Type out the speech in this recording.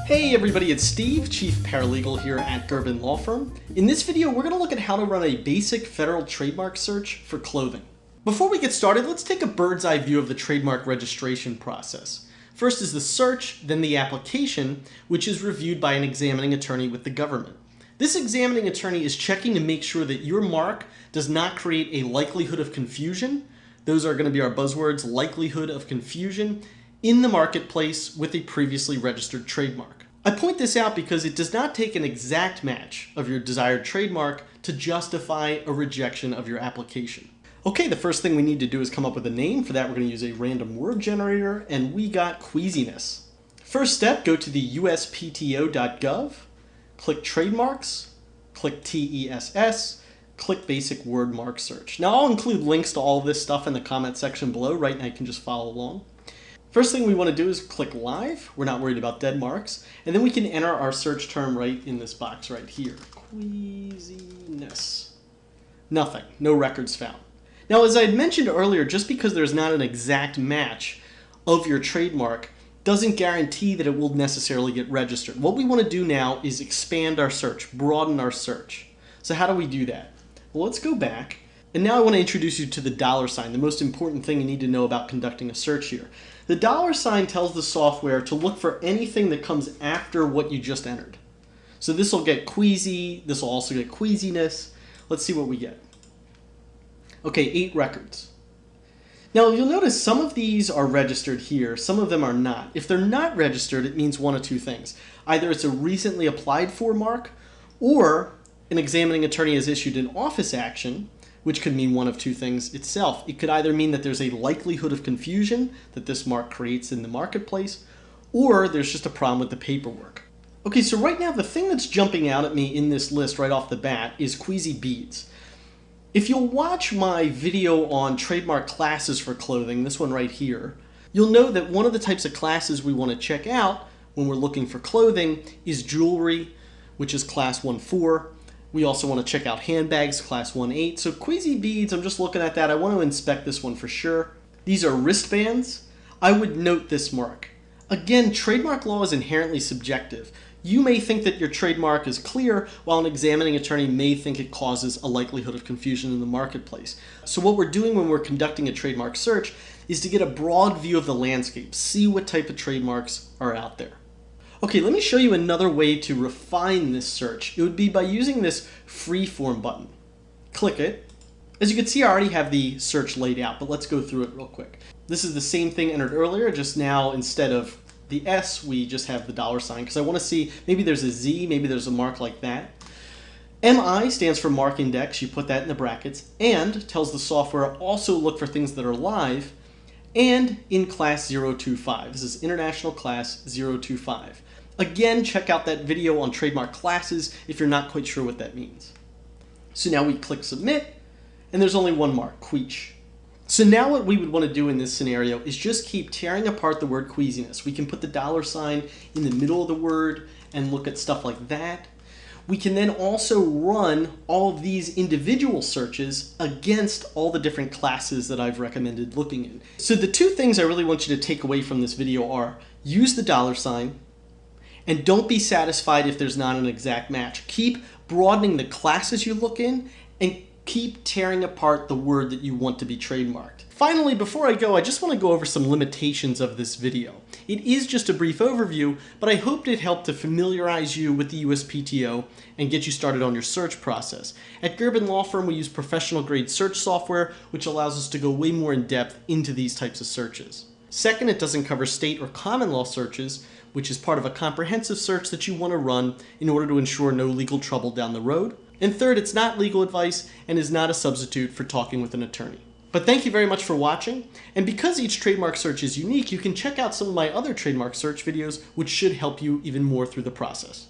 Hey everybody, it's Steve, Chief Paralegal here at Gerben Law Firm. In this video, we're going to look at how to run a basic federal trademark search for clothing. Before we get started, let's take a bird's eye view of the trademark registration process. First is the search, then the application, which is reviewed by an examining attorney with the government. This examining attorney is checking to make sure that your mark does not create a likelihood of confusion. Those are going to be our buzzwords, likelihood of confusion, in the marketplace with a previously registered trademark. I point this out because it does not take an exact match of your desired trademark to justify a rejection of your application. Okay, the first thing we need to do is come up with a name. For that, we're going to use a random word generator, and we got queasiness. First step, go to the uspto.gov, click Trademarks, click TESS, click Basic Word Mark Search. Now, I'll include links to all of this stuff in the comment section below, right? Now you can just follow along. First thing we want to do is click Live. We're not worried about dead marks. And then we can enter our search term right in this box right here. Queasiness. Nothing. No records found. Now, as I had mentioned earlier, just because there's not an exact match of your trademark doesn't guarantee that it will necessarily get registered. What we want to do now is expand our search, broaden our search. So how do we do that? Well, let's go back. And now I want to introduce you to the $sign, the most important thing you need to know about conducting a search here. The $sign tells the software to look for anything that comes after what you just entered. So this will get queasy, this will also get queasiness. Let's see what we get. Okay, 8 records. Now you'll notice some of these are registered here, some of them are not. If they're not registered, it means one of two things. Either it's a recently applied for mark, or an examining attorney has issued an office action, which could mean one of two things itself. It could either mean that there's a likelihood of confusion that this mark creates in the marketplace, or there's just a problem with the paperwork. Okay, so right now the thing that's jumping out at me in this list right off the bat is queasy beads. If you'll watch my video on trademark classes for clothing, this one right here, you'll know that one of the types of classes we want to check out when we're looking for clothing is jewelry, which is class 1.4. We also want to check out handbags, class 1.8. So queasy beads, I'm just looking at that. I want to inspect this one for sure. These are wristbands. I would note this mark. Again, trademark law is inherently subjective. You may think that your trademark is clear, while an examining attorney may think it causes a likelihood of confusion in the marketplace. So what we're doing when we're conducting a trademark search is to get a broad view of the landscape, see what type of trademarks are out there. Okay, let me show you another way to refine this search. It would be by using this freeform button. Click it. As you can see, I already have the search laid out, but let's go through it real quick. This is the same thing entered earlier, just now instead of the S, we just have the $sign, because I want to see, maybe there's a Z, maybe there's a mark like that. MI stands for mark index, you put that in the brackets, and tells the software also look for things that are live, and in class 025. This is international class 025. Again, check out that video on trademark classes if you're not quite sure what that means. So now we click submit, and there's only one mark, queach. So now what we would want to do in this scenario is just keep tearing apart the word queasiness. We can put the $sign in the middle of the word and look at stuff like that. We can then also run all of these individual searches against all the different classes that I've recommended looking in. So the two things I really want you to take away from this video are use the $sign, and don't be satisfied if there's not an exact match. Keep broadening the classes you look in and keep tearing apart the word that you want to be trademarked. Finally, before I go, I just want to go over some limitations of this video. It is just a brief overview, but I hoped it helped to familiarize you with the USPTO and get you started on your search process. At Gerben Law Firm, we use professional grade search software, which allows us to go way more in depth into these types of searches. Second, it doesn't cover state or common law searches, which is part of a comprehensive search that you want to run in order to ensure no legal trouble down the road. And third, it's not legal advice and is not a substitute for talking with an attorney. But thank you very much for watching, and because each trademark search is unique, you can check out some of my other trademark search videos, which should help you even more through the process.